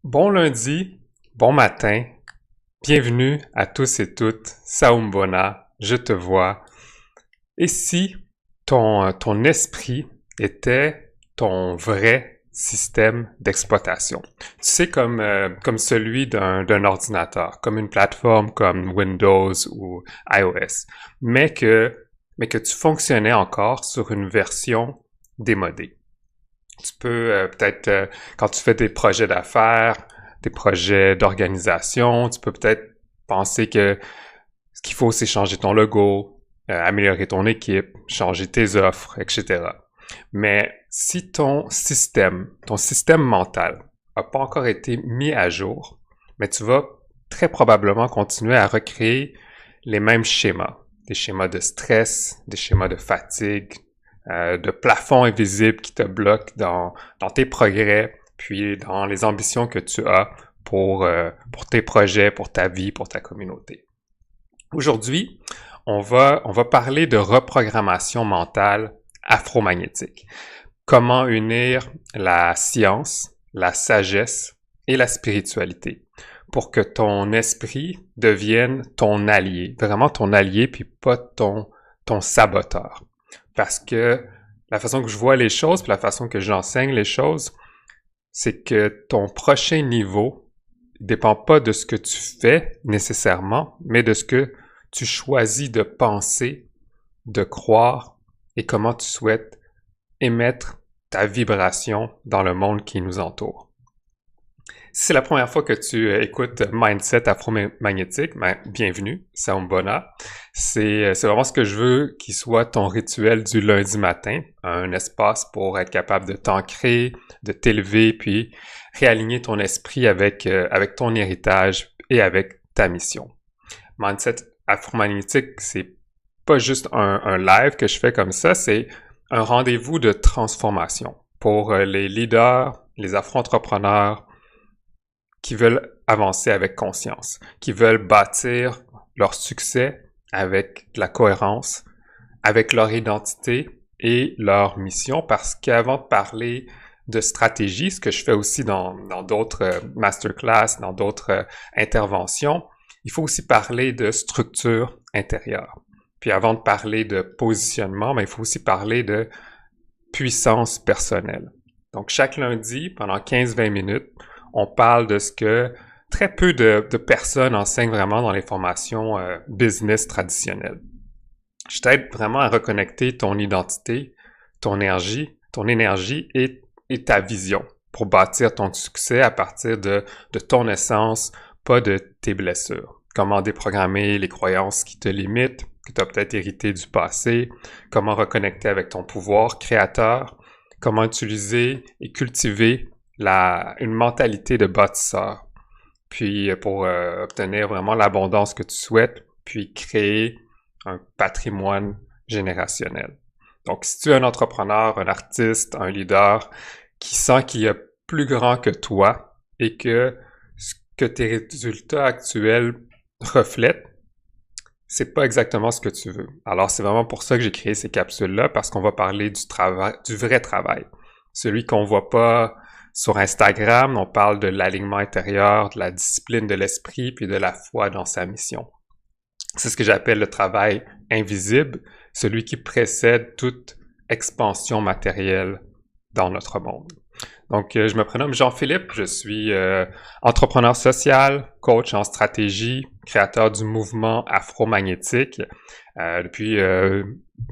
Bon lundi, bon matin, bienvenue à tous et toutes, Saumbona, je te vois. Et si ton esprit était ton vrai système d'exploitation? Tu sais, comme celui d'un ordinateur, comme une plateforme comme Windows ou iOS, mais que tu fonctionnais encore sur une version démodée. Tu peux peut-être, quand tu fais des projets d'affaires, des projets d'organisation, tu peux peut-être penser que ce qu'il faut, c'est changer ton logo, améliorer ton équipe, changer tes offres, etc. Mais si ton système mental n'a pas encore été mis à jour, mais tu vas très probablement continuer à recréer les mêmes schémas. Des schémas de stress, des schémas de fatigue, de plafond invisible qui te bloquent dans tes progrès, puis dans les ambitions que tu as pour tes projets, pour ta vie, pour ta communauté. Aujourd'hui, on va parler de reprogrammation mentale afromagnétique. Comment unir la science, la sagesse et la spiritualité pour que ton esprit devienne ton allié, vraiment ton allié, puis pas ton saboteur. Parce que la façon que je vois les choses, puis la façon que j'enseigne les choses, c'est que ton prochain niveau dépend pas de ce que tu fais nécessairement, mais de ce que tu choisis de penser, de croire et comment tu souhaites émettre ta vibration dans le monde qui nous entoure. Si c'est la première fois que tu écoutes Mindset Afromagnétique, ben, bienvenue, Saumbona. C'est vraiment ce que je veux qu'il soit ton rituel du lundi matin, un espace pour être capable de t'ancrer, de t'élever, puis réaligner ton esprit avec ton héritage et avec ta mission. Mindset Afromagnétique, c'est pas juste un live que je fais comme ça, c'est un rendez-vous de transformation pour les leaders, les afro-entrepreneurs, qui veulent avancer avec conscience, qui veulent bâtir leur succès avec de la cohérence, avec leur identité et leur mission, parce qu'avant de parler de stratégie, ce que je fais aussi dans d'autres masterclass, dans d'autres interventions, il faut aussi parler de structure intérieure. Puis avant de parler de positionnement, il faut aussi parler de puissance personnelle. Donc chaque lundi, pendant 15-20 minutes, on parle de ce que très peu de personnes enseignent vraiment dans les formations business traditionnelles. Je t'aide vraiment à reconnecter ton identité, ton énergie et ta vision pour bâtir ton succès à partir de ton essence, pas de tes blessures. Comment déprogrammer les croyances qui te limitent, que tu as peut-être hérité du passé, comment reconnecter avec ton pouvoir créateur, comment utiliser et cultiver une mentalité de bâtisseur, puis pour obtenir vraiment l'abondance que tu souhaites, puis créer un patrimoine générationnel. Donc, si tu es un entrepreneur, un artiste, un leader qui sent qu'il y a plus grand que toi et que ce que tes résultats actuels reflètent, c'est pas exactement ce que tu veux. Alors, c'est vraiment pour ça que j'ai créé ces capsules-là, parce qu'on va parler du travail, du vrai travail. Celui qu'on voit pas sur Instagram, on parle de l'alignement intérieur, de la discipline de l'esprit, puis de la foi dans sa mission. C'est ce que j'appelle le travail invisible, celui qui précède toute expansion matérielle dans notre monde. Donc, je me prénomme Jean-Philippe, je suis entrepreneur social, coach en stratégie, créateur du mouvement afromagnétique. Depuis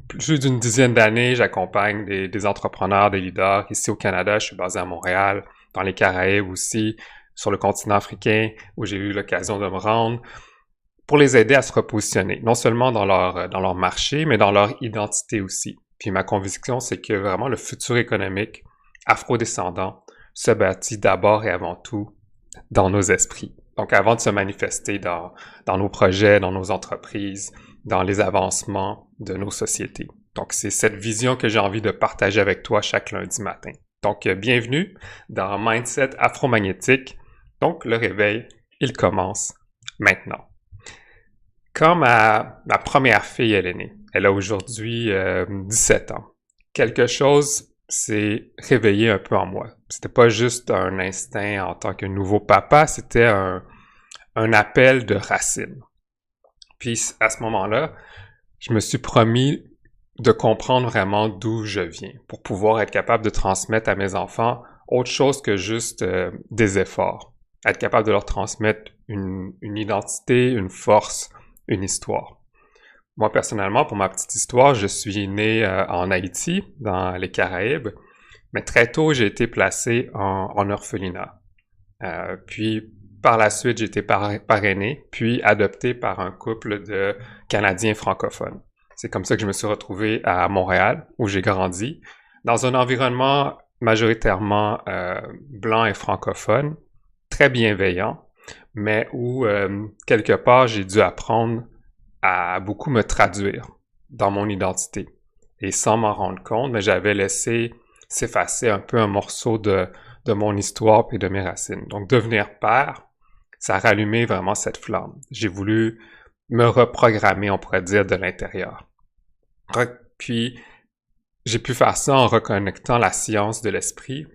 plus d'une dizaine d'années, j'accompagne des entrepreneurs, des leaders ici au Canada. Je suis basé à Montréal, dans les Caraïbes aussi, sur le continent africain, où j'ai eu l'occasion de me rendre, pour les aider à se repositionner, non seulement dans leur marché, mais dans leur identité aussi. Puis ma conviction, c'est que vraiment le futur économique afrodescendant se bâtit d'abord et avant tout dans nos esprits. Donc avant de se manifester dans nos projets, dans nos entreprises, dans les avancements de nos sociétés. Donc c'est cette vision que j'ai envie de partager avec toi chaque lundi matin. Donc bienvenue dans Mindset Afromagnétique. Donc le réveil, il commence maintenant. Quand ma première fille, elle est née, elle a aujourd'hui 17 ans. Quelque chose s'est réveillé un peu en moi. C'était pas juste un instinct en tant que nouveau papa, c'était un appel de racine. Puis à ce moment-là, je me suis promis de comprendre vraiment d'où je viens pour pouvoir être capable de transmettre à mes enfants autre chose que juste des efforts. Être capable de leur transmettre une identité, une force, une histoire. Moi, personnellement, pour ma petite histoire, je suis né en Haïti, dans les Caraïbes, mais très tôt, j'ai été placé en orphelinat. Puis, par la suite, j'ai été parrainé, puis adopté par un couple de Canadiens francophones. C'est comme ça que je me suis retrouvé à Montréal, où j'ai grandi, dans un environnement majoritairement blanc et francophone, très bienveillant, mais où, quelque part, j'ai dû apprendre à beaucoup me traduire dans mon identité. Et sans m'en rendre compte, mais j'avais laissé s'effacer un peu un morceau de mon histoire et de mes racines. Donc, devenir père, ça a rallumé vraiment cette flamme. J'ai voulu me reprogrammer, on pourrait dire, de l'intérieur. Puis, j'ai pu faire ça en reconnectant la science de l'esprit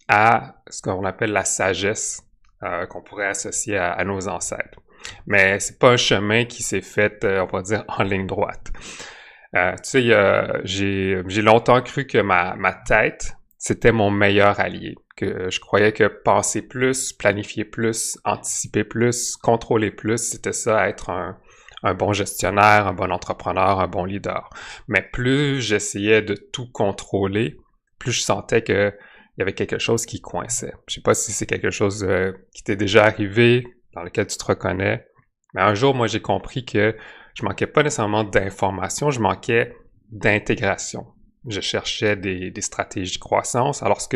à ce qu'on appelle la sagesse qu'on pourrait associer à nos ancêtres. Mais c'est pas un chemin qui s'est fait, on va dire, en ligne droite. Tu sais, j'ai longtemps cru que ma tête, c'était mon meilleur allié. Que je croyais que penser plus, planifier plus, anticiper plus, contrôler plus, c'était ça, être un bon gestionnaire, un bon entrepreneur, un bon leader. Mais plus j'essayais de tout contrôler, plus je sentais que il y avait quelque chose qui coinçait. Je sais pas si c'est quelque chose qui t'est déjà arrivé, dans lequel tu te reconnais. Mais un jour, moi, j'ai compris que je manquais pas nécessairement d'informations, je manquais d'intégration. Je cherchais des stratégies de croissance, alors ce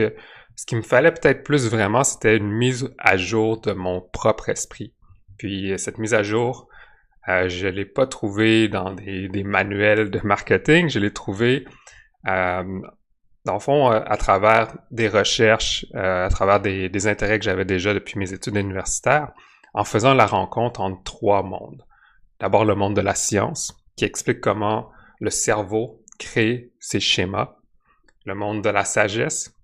qui me fallait peut-être plus vraiment, c'était une mise à jour de mon propre esprit. Puis cette mise à jour, je l'ai pas trouvée dans des manuels de marketing, je l'ai trouvée dans le fond, à travers des recherches, à travers des intérêts que j'avais déjà depuis mes études universitaires, en faisant la rencontre entre trois mondes. D'abord, le monde de la science, qui explique comment le cerveau crée ses schémas. Le monde de la sagesse,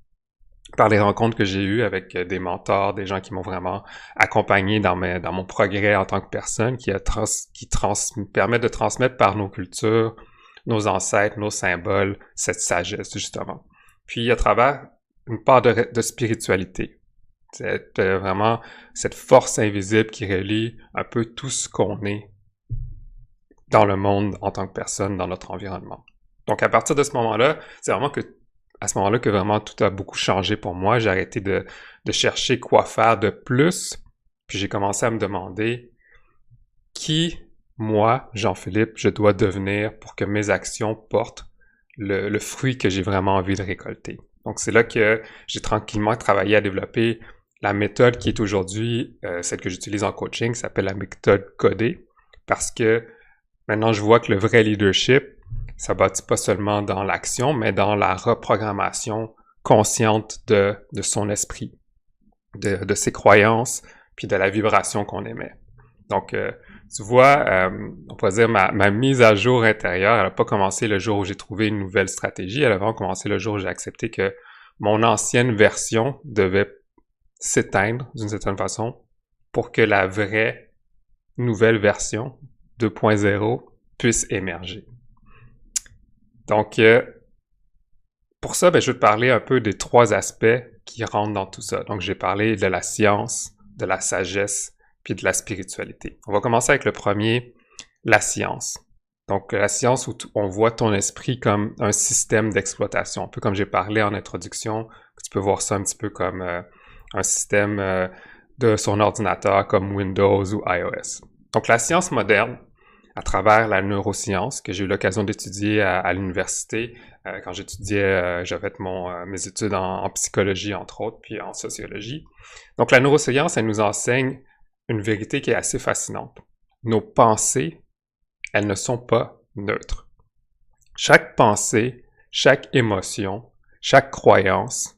par les rencontres que j'ai eues avec des mentors, des gens qui m'ont vraiment accompagné dans mon progrès en tant que personne, qui permet de transmettre par nos cultures, nos ancêtres, nos symboles, cette sagesse, justement. Puis, à travers une part de spiritualité. C'est vraiment cette force invisible qui relie un peu tout ce qu'on est dans le monde en tant que personne, dans notre environnement. Donc, à partir de ce moment-là, c'est vraiment à ce moment-là que vraiment tout a beaucoup changé pour moi. J'ai arrêté de chercher quoi faire de plus, puis j'ai commencé à me demander qui, moi, Jean-Philippe, je dois devenir pour que mes actions portent le fruit que j'ai vraiment envie de récolter. Donc, c'est là que j'ai tranquillement travaillé à développer la méthode qui est aujourd'hui celle que j'utilise en coaching, qui s'appelle la méthode codée, parce que maintenant, je vois que le vrai leadership, ça bâtit pas seulement dans l'action, mais dans la reprogrammation consciente de son esprit, de ses croyances, puis de la vibration qu'on émet. Donc, tu vois, on pourrait dire ma mise à jour intérieure, elle n'a pas commencé le jour où j'ai trouvé une nouvelle stratégie, elle a vraiment commencé le jour où j'ai accepté que mon ancienne version devait s'éteindre d'une certaine façon pour que la vraie nouvelle version 2.0 puisse émerger. Donc, pour ça, je vais te parler un peu des trois aspects qui rentrent dans tout ça. Donc, j'ai parlé de la science, de la sagesse, puis de la spiritualité. On va commencer avec le premier, la science. Donc, la science où on voit ton esprit comme un système d'exploitation. Un peu comme j'ai parlé en introduction, tu peux voir ça un petit peu comme un système de son ordinateur comme Windows ou iOS. Donc, la science moderne, à travers la neuroscience que j'ai eu l'occasion d'étudier à l'université quand j'étudiais, j'avais fait mes études en psychologie entre autres, puis en sociologie. Donc la neuroscience, elle nous enseigne une vérité qui est assez fascinante. Nos pensées, elles ne sont pas neutres. Chaque pensée, chaque émotion, chaque croyance,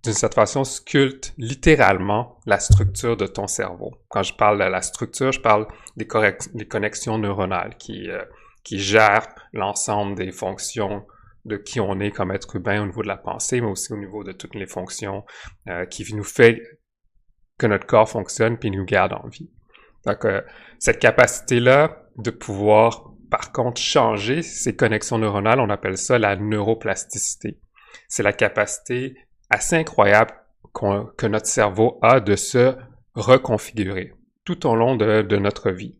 d'une certaine façon, sculpte littéralement la structure de ton cerveau. Quand je parle de la structure, je parle des connexions neuronales qui gèrent l'ensemble des fonctions de qui on est comme être humain au niveau de la pensée, mais aussi au niveau de toutes les fonctions qui nous fait que notre corps fonctionne puis nous garde en vie. Donc, cette capacité-là de pouvoir, par contre, changer ces connexions neuronales, on appelle ça la neuroplasticité. C'est la capacité assez incroyable que notre cerveau a de se reconfigurer tout au long de notre vie,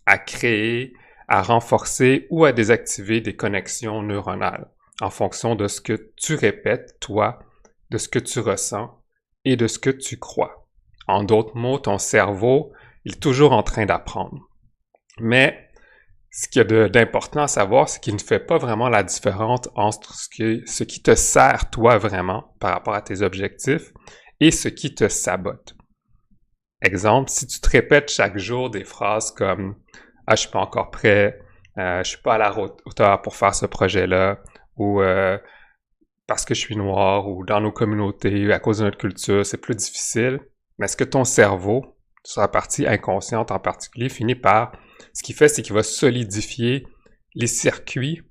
à créer, à renforcer ou à désactiver des connexions neuronales en fonction de ce que tu répètes, toi, de ce que tu ressens et de ce que tu crois. En d'autres mots, ton cerveau, il est toujours en train d'apprendre. Mais ce qu'il y a d'important à savoir, c'est qu'il ne fait pas vraiment la différence entre ce qui te sert, toi, vraiment, par rapport à tes objectifs, et ce qui te sabote. Exemple, si tu te répètes chaque jour des phrases comme « Ah, je suis pas encore prêt, je suis pas à la hauteur pour faire ce projet-là » ou parce que je suis noir ou dans nos communautés, à cause de notre culture, c'est plus difficile. Mais est-ce que ton cerveau, sur la partie inconsciente en particulier, finit par... Ce qu'il fait, c'est qu'il va solidifier les circuits,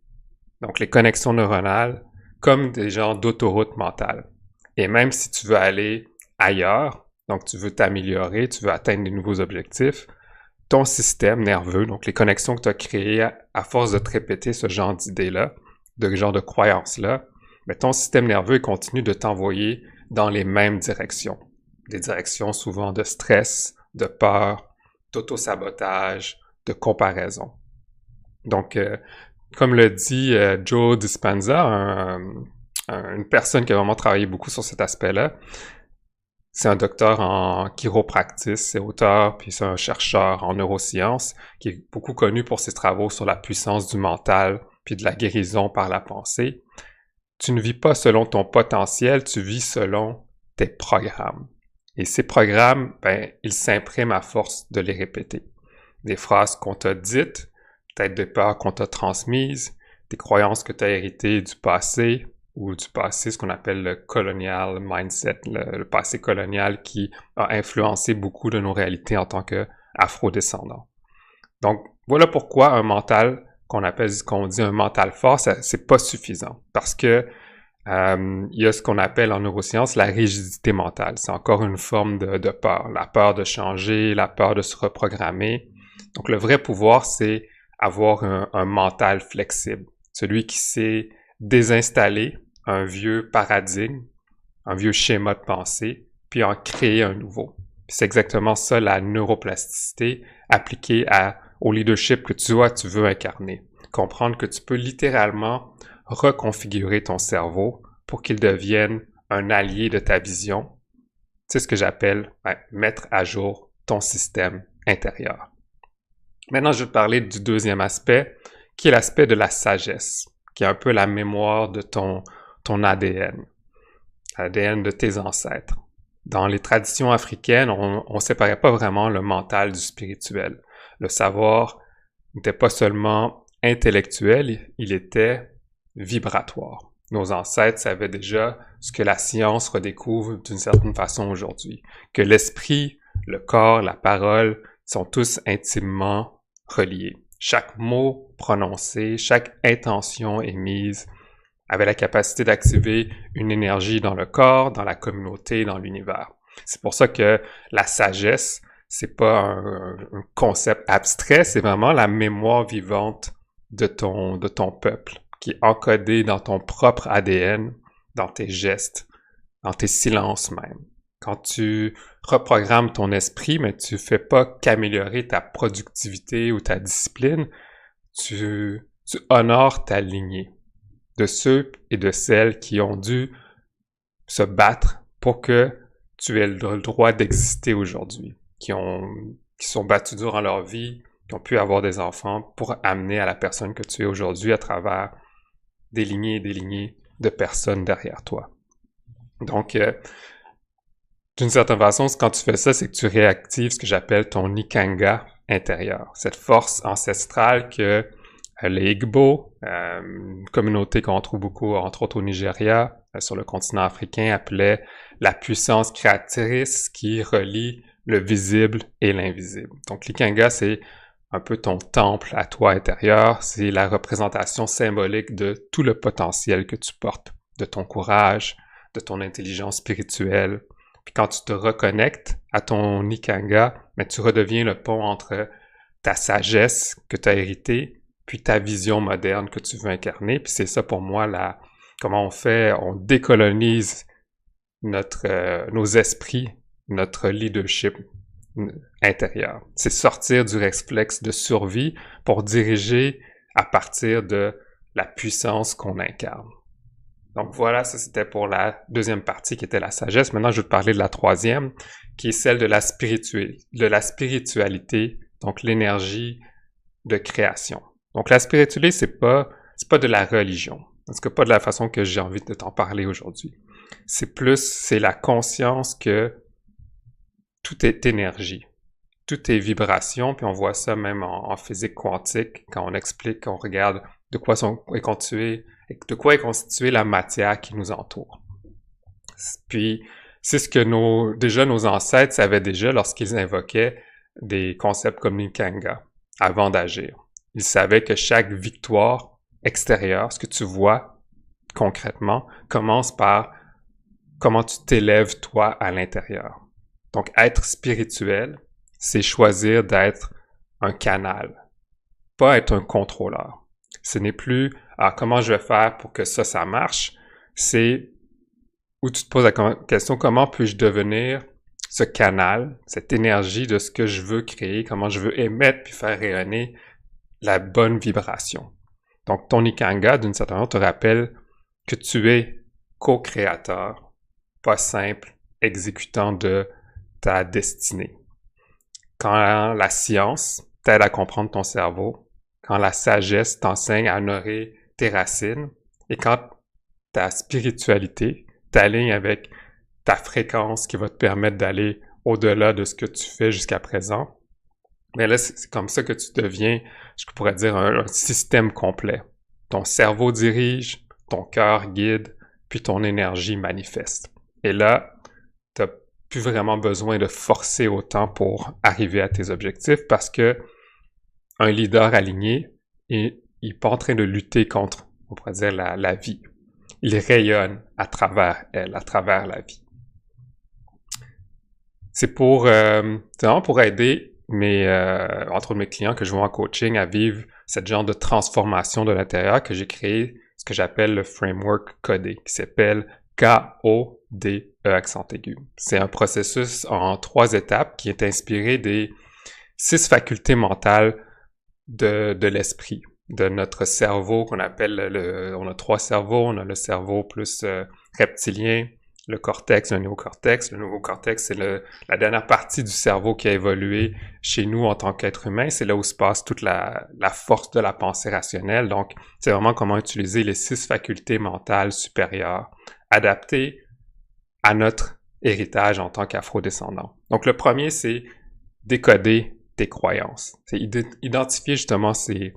donc les connexions neuronales, comme des genres d'autoroute mentale. Et même si tu veux aller ailleurs, donc tu veux t'améliorer, tu veux atteindre des nouveaux objectifs, ton système nerveux, donc les connexions que tu as créées à force de te répéter ce genre d'idées-là, de genre de croyances-là, mais ton système nerveux continue de t'envoyer dans les mêmes directions. Des directions souvent de stress, de peur, d'auto-sabotage, de comparaison. Donc, comme le dit Joe Dispenza, une personne qui a vraiment travaillé beaucoup sur cet aspect-là, c'est un docteur en chiropractique, c'est auteur, puis c'est un chercheur en neurosciences qui est beaucoup connu pour ses travaux sur la puissance du mental puis de la guérison par la pensée. Tu ne vis pas selon ton potentiel, tu vis selon tes programmes. Et ces programmes, ben, ils s'impriment à force de les répéter. Des phrases qu'on t'a dites, peut-être des peurs qu'on t'a transmises, des croyances que tu as héritées du passé, ou du passé, ce qu'on appelle le colonial mindset, le passé colonial qui a influencé beaucoup de nos réalités en tant qu'afro-descendants. Donc, voilà pourquoi un mental qu'on dit un mental fort, c'est pas suffisant. Parce que il y a ce qu'on appelle en neurosciences la rigidité mentale. C'est encore une forme de peur. La peur de changer, la peur de se reprogrammer. Donc, le vrai pouvoir, c'est avoir un mental flexible. Celui qui sait désinstaller un vieux paradigme, un vieux schéma de pensée, puis en créer un nouveau. Puis c'est exactement ça, la neuroplasticité appliquée au leadership que tu veux incarner. Comprendre que tu peux littéralement reconfigurer ton cerveau pour qu'il devienne un allié de ta vision. C'est ce que j'appelle mettre à jour ton système intérieur. Maintenant, je vais te parler du deuxième aspect, qui est l'aspect de la sagesse, qui est un peu la mémoire de ton ADN, l'ADN de tes ancêtres. Dans les traditions africaines, on ne séparait pas vraiment le mental du spirituel. Le savoir n'était pas seulement intellectuel, il était vibratoire. Nos ancêtres savaient déjà ce que la science redécouvre d'une certaine façon aujourd'hui, que l'esprit, le corps, la parole sont tous intimement reliés. Chaque mot prononcé, chaque intention émise avait la capacité d'activer une énergie dans le corps, dans la communauté, dans l'univers. C'est pour ça que la sagesse, c'est pas un concept abstrait, c'est vraiment la mémoire vivante de ton peuple, qui est encodée dans ton propre ADN, dans tes gestes, dans tes silences même. Quand tu reprogrammes ton esprit, mais tu fais pas qu'améliorer ta productivité ou ta discipline, tu honores ta lignée de ceux et de celles qui ont dû se battre pour que tu aies le droit d'exister aujourd'hui, qui sont battus durant leur vie, qui ont pu avoir des enfants pour amener à la personne que tu es aujourd'hui à travers des lignées et des lignées de personnes derrière toi. Donc, d'une certaine façon, quand tu fais ça, c'est que tu réactives ce que j'appelle ton Ikanga intérieur, cette force ancestrale que les Igbo, une communauté qu'on trouve beaucoup, entre autres au Nigeria, sur le continent africain, appelait la puissance créatrice qui relie le visible et l'invisible. Donc l'Ikanga, c'est un peu ton temple à toi intérieur. C'est la représentation symbolique de tout le potentiel que tu portes, de ton courage, de ton intelligence spirituelle. Puis quand tu te reconnectes à ton Ikanga, mais tu redeviens le pont entre ta sagesse que tu as héritée, puis ta vision moderne que tu veux incarner. Puis c'est ça pour moi, comment on décolonise nos esprits, notre leadership intérieur. C'est sortir du réflexe de survie pour diriger à partir de la puissance qu'on incarne. Donc voilà, ça c'était pour la deuxième partie qui était la sagesse. Maintenant, je vais te parler de la troisième, qui est celle de la spiritualité, donc l'énergie de création. Donc la spiritualité, c'est pas de la religion. En tout cas, pas de la façon que j'ai envie de t'en parler aujourd'hui. C'est la conscience que tout est énergie, tout est vibration, puis on voit ça même en physique quantique, quand on explique, on regarde de quoi est constituée la matière qui nous entoure. Puis, c'est ce que nos ancêtres savaient déjà lorsqu'ils invoquaient des concepts comme l'Ikanga avant d'agir. Ils savaient que chaque victoire extérieure, ce que tu vois concrètement, commence par comment tu t'élèves toi à l'intérieur. Donc, être spirituel, c'est choisir d'être un canal, pas être un contrôleur. Ce n'est plus comment je vais faire pour que ça marche, c'est où tu te poses la question comment puis-je devenir ce canal, cette énergie de ce que je veux créer, comment je veux émettre puis faire rayonner la bonne vibration. Donc, ton Ikanga, d'une certaine manière, te rappelle que tu es co-créateur, pas simple exécutant de ta destinée. Quand la science t'aide à comprendre ton cerveau, quand la sagesse t'enseigne à honorer tes racines, et quand ta spiritualité t'aligne avec ta fréquence qui va te permettre d'aller au-delà de ce que tu fais jusqu'à présent, mais là, c'est comme ça que tu deviens, je pourrais dire, un système complet. Ton cerveau dirige, ton cœur guide, puis ton énergie manifeste. Et là, tu n'as plus vraiment besoin de forcer autant pour arriver à tes objectifs parce que un leader aligné, il n'est pas en train de lutter contre, on pourrait dire, la vie. Il rayonne à travers elle, à travers la vie. C'est vraiment pour aider entre autres mes clients que je vois en coaching à vivre cette genre de transformation de l'intérieur que j'ai créé ce que j'appelle le framework codé, qui s'appelle KODE accent aigu. C'est un processus en 3 étapes qui est inspiré des 6 facultés mentales de l'esprit, de notre cerveau qu'on appelle on a 3 cerveaux, on a le cerveau plus reptilien, le cortex, le néocortex. Le néocortex, c'est la dernière partie du cerveau qui a évolué chez nous en tant qu'être humain. C'est là où se passe toute la force de la pensée rationnelle. Donc, c'est vraiment comment utiliser les 6 facultés mentales supérieures adaptées à notre héritage en tant qu'afro-descendant. Donc, le premier, c'est décoder tes croyances. C'est identifier justement ces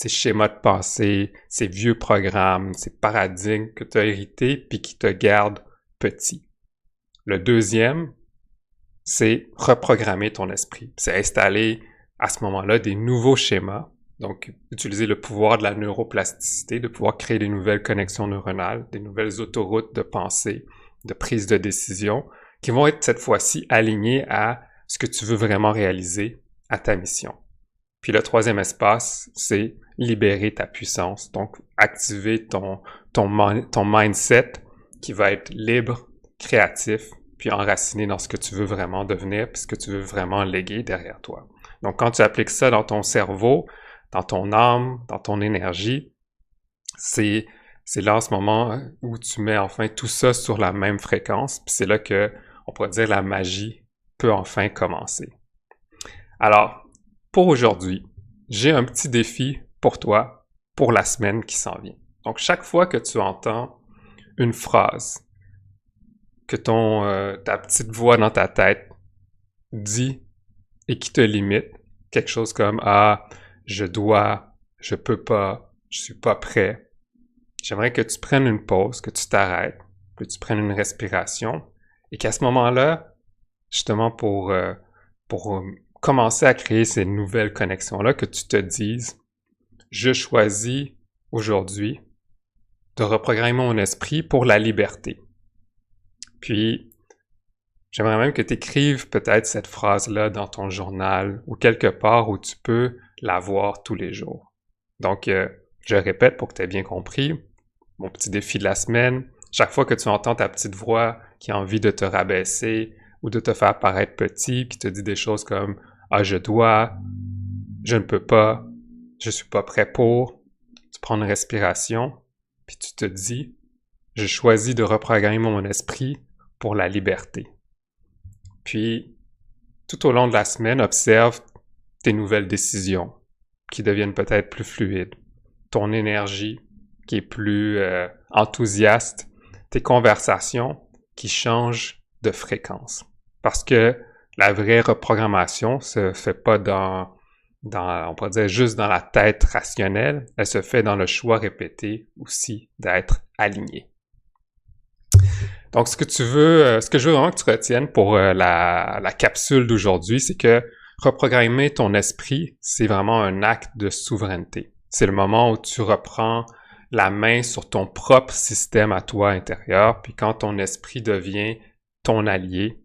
schémas de pensée, ces vieux programmes, ces paradigmes que tu as hérités puis qui te gardent petit. Le deuxième, c'est reprogrammer ton esprit. C'est installer à ce moment-là des nouveaux schémas. Donc, utiliser le pouvoir de la neuroplasticité, de pouvoir créer des nouvelles connexions neuronales, des nouvelles autoroutes de pensée, de prise de décision, qui vont être cette fois-ci alignées à ce que tu veux vraiment réaliser, à ta mission. Puis le troisième espace, c'est libérer ta puissance. Donc, activer ton mindset qui va être libre, créatif, puis enraciné dans ce que tu veux vraiment devenir, puis ce que tu veux vraiment léguer derrière toi. Donc, quand tu appliques ça dans ton cerveau, dans ton âme, dans ton énergie, c'est là en ce moment où tu mets enfin tout ça sur la même fréquence, puis c'est là que, on pourrait dire, la magie peut enfin commencer. Alors, pour aujourd'hui, j'ai un petit défi pour toi pour la semaine qui s'en vient. Donc, chaque fois que tu entends une phrase que ta petite voix dans ta tête dit et qui te limite, quelque chose comme « Ah, je dois, je peux pas, je suis pas prêt », j'aimerais que tu prennes une pause, que tu t'arrêtes, que tu prennes une respiration et qu'à ce moment-là, justement pour commencer à créer ces nouvelles connexions-là, que tu te dises, je choisis aujourd'hui de reprogrammer mon esprit pour la liberté. Puis, j'aimerais même que tu écrives peut-être cette phrase-là dans ton journal ou quelque part où tu peux la voir tous les jours. Donc, je répète pour que tu aies bien compris, mon petit défi de la semaine, chaque fois que tu entends ta petite voix qui a envie de te rabaisser ou de te faire paraître petit, qui te dit des choses comme « Ah, je dois »,« Je ne peux pas »,« Je suis pas prêt pour », tu prends une respiration, puis tu te dis « Je choisis de reprogrammer mon esprit pour la liberté ». Puis, tout au long de la semaine, observe tes nouvelles décisions qui deviennent peut-être plus fluides, ton énergie qui est plus enthousiaste, tes conversations qui changent de fréquence. Parce que la vraie reprogrammation se fait pas on pourrait dire juste dans la tête rationnelle, elle se fait dans le choix répété aussi d'être aligné. Donc, ce que je veux vraiment que tu retiennes pour la capsule d'aujourd'hui, c'est que reprogrammer ton esprit, c'est vraiment un acte de souveraineté. C'est le moment où tu reprends la main sur ton propre système à toi intérieur, puis quand ton esprit devient ton allié,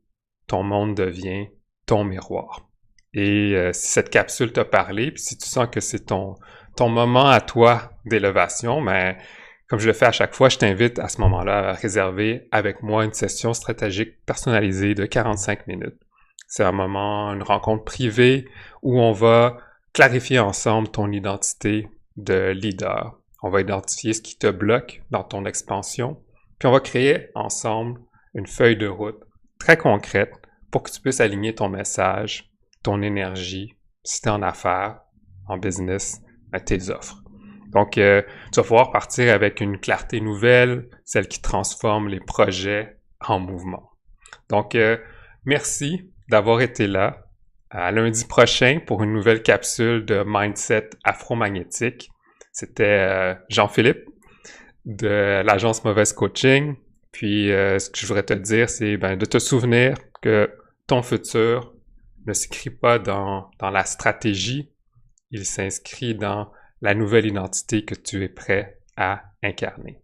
ton monde devient ton miroir. Et si cette capsule t'a parlé, puis si tu sens que c'est ton moment à toi d'élévation, mais comme je le fais à chaque fois, je t'invite à ce moment-là à réserver avec moi une session stratégique personnalisée de 45 minutes. C'est un moment, une rencontre privée où on va clarifier ensemble ton identité de leader. On va identifier ce qui te bloque dans ton expansion, puis on va créer ensemble une feuille de route très concrète pour que tu puisses aligner ton message, ton énergie, si tu es en affaires, en business, à tes offres. Donc, tu vas pouvoir partir avec une clarté nouvelle, celle qui transforme les projets en mouvement. Donc, merci d'avoir été là. À lundi prochain pour une nouvelle capsule de Mindset Afromagnétique. C'était Jean-Philippe de l'agence Mauvaise Coaching. Puis, ce que je voudrais te dire, c'est de te souvenir que ton futur ne s'inscrit pas dans la stratégie, il s'inscrit dans la nouvelle identité que tu es prêt à incarner.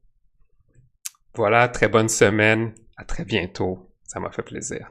Voilà, très bonne semaine, à très bientôt, ça m'a fait plaisir.